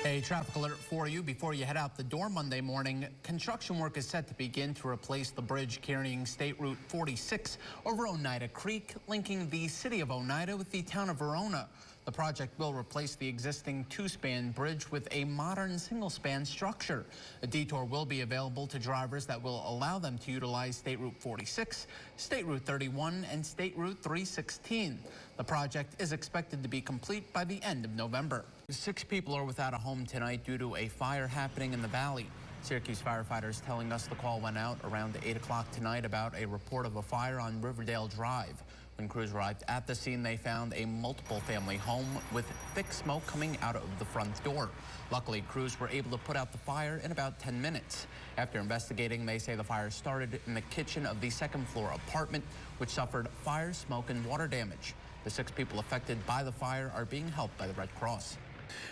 A traffic alert for you before you head out the door Monday morning. Construction work is set to begin to replace the bridge carrying State Route 46 over Oneida Creek, linking the city of Oneida with the town of Verona. The project will replace the existing two-span bridge with a modern single-span structure. A detour will be available to drivers that will allow them to utilize State Route 46, State Route 31, and State Route 316. The project is expected to be complete by the end of November. 6 people are without a home tonight due to a fire happening in the valley. Syracuse firefighters telling us the call went out around 8 o'clock tonight about a report of a fire on Riverdale Drive. When crews arrived at the scene, they found a multiple family home with thick smoke coming out of the front door. Luckily, crews were able to put out the fire in about 10 minutes. After investigating, they say the fire started in the kitchen of the second floor apartment, which suffered fire, smoke, and water damage. The 6 people affected by the fire are being helped by the Red Cross.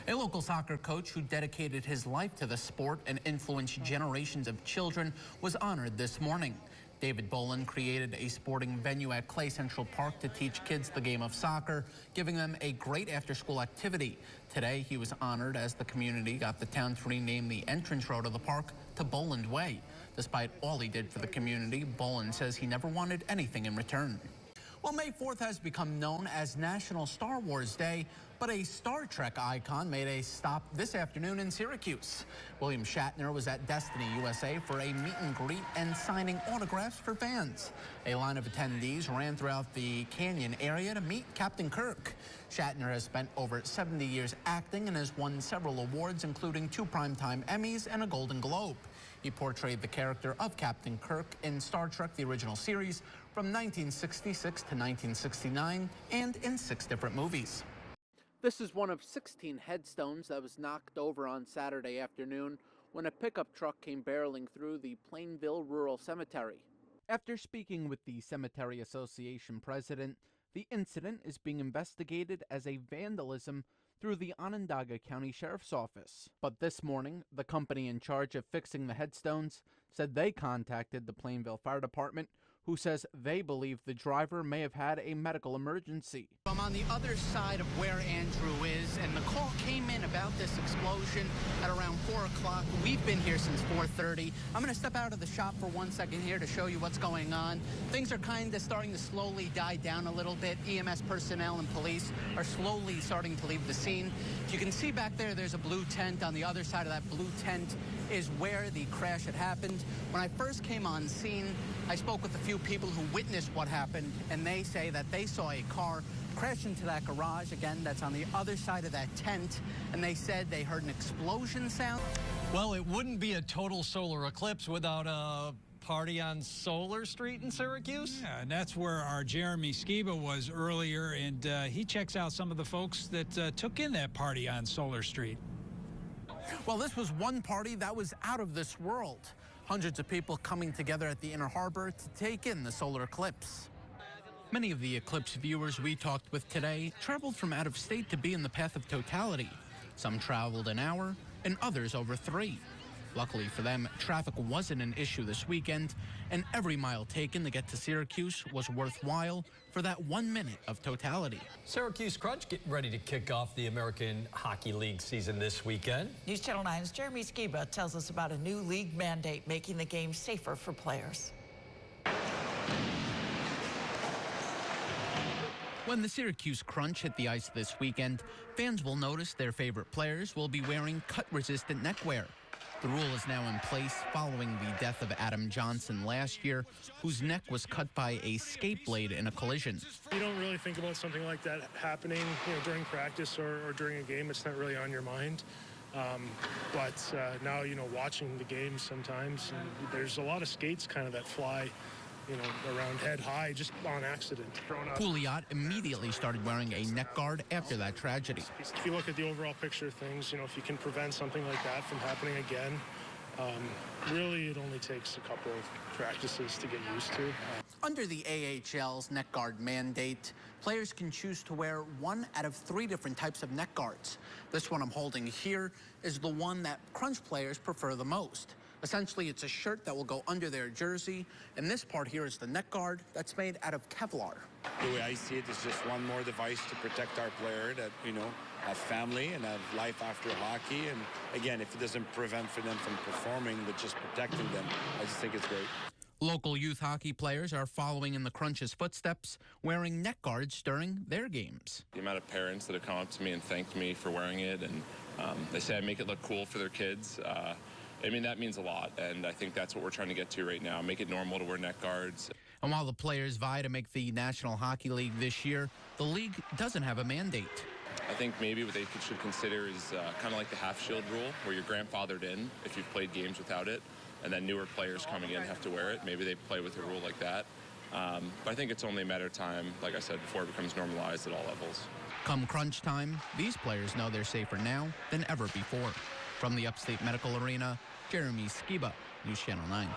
A local soccer coach who dedicated his life to the sport and influenced generations of children was honored this morning. David Boland created a sporting venue at Clay Central Park to teach kids the game of soccer, giving them a great after-school activity. Today, he was honored as the community got the town to rename the entrance road of the park to Boland Way. Despite all he did for the community, Boland says he never wanted anything in return. Well, May 4th has become known as National Star Wars Day, but a Star Trek icon made a stop this afternoon in Syracuse. William Shatner was at Destiny USA for a meet and greet and signing autographs for fans. A line of attendees ran throughout the Canyon area to meet Captain Kirk. Shatner has spent over 70 years acting and has won several awards, including 2 Primetime Emmys and a Golden Globe. He portrayed the character of Captain Kirk in Star Trek, the original series, from 1966 to 1969, and in 6 different movies. This is one of 16 headstones that was knocked over on Saturday afternoon when a pickup truck came barreling through the Plainville Rural Cemetery. After speaking with the Cemetery Association president, the incident is being investigated as a vandalism through the Onondaga County Sheriff's Office. But this morning, the company in charge of fixing the headstones said they contacted the Plainville Fire Department, who says they believe the driver may have had a medical emergency. I'm on the other side of where Andrew is, and the call came in about this explosion at around 4 o'clock. We've been here since 4:30. I'm going to step out of the shop for 1 second here to show you what's going on. Things are kind of starting to slowly die down a little bit. EMS personnel and police are slowly starting to leave the scene. You can see back there, there's a blue tent. On the other side of that blue tent is where the crash had happened. When I first came on scene, I spoke with a few people who witnessed what happened, and they say that they saw a car crash into that garage. Again, that's on the other side of that tent, and they said they heard an explosion sound. Well, it wouldn't be a total solar eclipse without a party on Solar Street in Syracuse. Yeah, and that's where our Jeremy Skiba was earlier, and he checks out some of the folks that took in that party on Solar Street. Well, this was one party that was out of this world. Hundreds of people coming together at the Inner Harbor to take in the solar eclipse. Many of the eclipse viewers we talked with today traveled from out of state to be in the path of totality. Some traveled an hour and others over 3. Luckily for them, traffic wasn't an issue this weekend, and every mile taken to get to Syracuse was worthwhile for that 1 minute of totality. Syracuse Crunch getting ready to kick off the American Hockey League season this weekend. News Channel 9's Jeremy Skiba tells us about a new league mandate making the game safer for players. When the Syracuse Crunch hit the ice this weekend, fans will notice their favorite players will be wearing cut-resistant neckwear. The rule is now in place following the death of Adam Johnson last year, whose neck was cut by a skate blade in a collision. You don't really think about something like that happening, during practice or during a game. It's not really on your mind. But now, watching the games sometimes, there's a lot of skates kind of that fly, around head high just on accident. Pouliot immediately started wearing a neck guard after that tragedy. If you look at the overall picture of things, if you can prevent something like that from happening again, really it only takes a couple of practices to get used to. Under the AHL's neck guard mandate, players can choose to wear 1 out of 3 different types of neck guards. This one I'm holding here is the one that Crunch players prefer the most. Essentially, it's a shirt that will go under their jersey, and this part here is the neck guard that's made out of Kevlar. The way I see it is just one more device to protect our player that, have family and have life after hockey. And again, if it doesn't prevent for them from performing, but just protecting them, I just think it's great. Local youth hockey players are following in the Crunch's footsteps, wearing neck guards during their games. The amount of parents that have come up to me and thanked me for wearing it, and they say I make it look cool for their kids. That means a lot, and I think that's what we're trying to get to right now, make it normal to wear neck guards. And while the players vie to make the National Hockey League this year, the league doesn't have a mandate. I think maybe what they should consider is kind of like the half-shield rule, where you're grandfathered in if you've played games without it, and then newer players coming in have to wear it. Maybe they play with a rule like that. But I think it's only a matter of time, like I said, before it becomes normalized at all levels. Come crunch time, these players know they're safer now than ever before. From the Upstate Medical Arena, Jeremy Skiba, News Channel 9.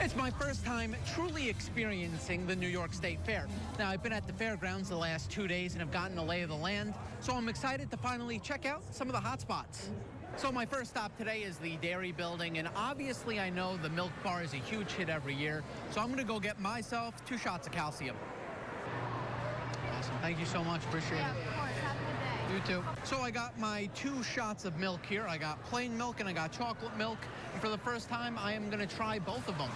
It's my first time truly experiencing the New York State Fair. Now, I've been at the fairgrounds the last 2 days and have gotten a lay of the land, so I'm excited to finally check out some of the hot spots. So my first stop today is the Dairy Building, and obviously I know the milk bar is a huge hit every year, so I'm going to go get myself 2 shots of calcium. Awesome. Thank you so much. Appreciate it. Yeah, of course. Have a good day. You too. So I got my 2 shots of milk here. I got plain milk and I got chocolate milk. And for the first time, I am going to try both of them.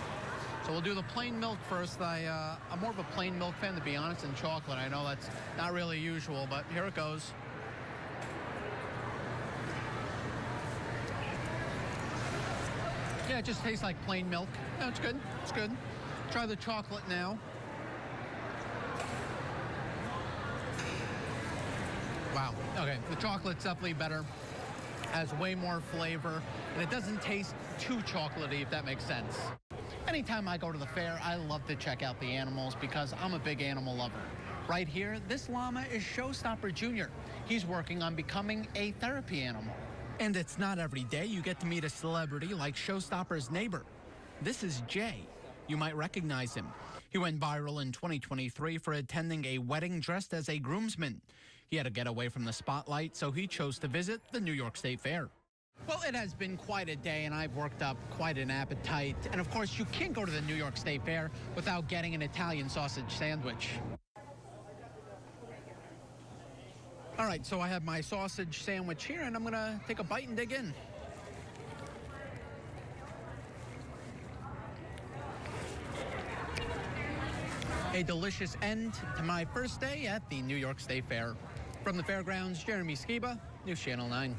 So we'll do the plain milk first. I'm more of a plain milk fan, to be honest, than chocolate. I know that's not really usual, but here it goes. Yeah, it just tastes like plain milk. No, it's good. It's good. Try the chocolate now. Wow. Okay, the chocolate's definitely better. Has way more flavor, and it doesn't taste too chocolatey, if that makes sense. Anytime I go to the fair, I love to check out the animals because I'm a big animal lover. Right here, this llama is Showstopper Jr. He's working on becoming a therapy animal. And it's not every day you get to meet a celebrity like Showstopper's neighbor. This is Jay. You might recognize him. He went viral in 2023 for attending a wedding dressed as a groomsman. He had to get away from the spotlight, so he chose to visit the New York State Fair. Well, it has been quite a day, and I've worked up quite an appetite. And of course, you can't go to the New York State Fair without getting an Italian sausage sandwich. All right, so I have my sausage sandwich here, and I'm gonna take a bite and dig in. A delicious end to my first day at the New York State Fair. From the fairgrounds, Jeremy Skiba, News Channel 9.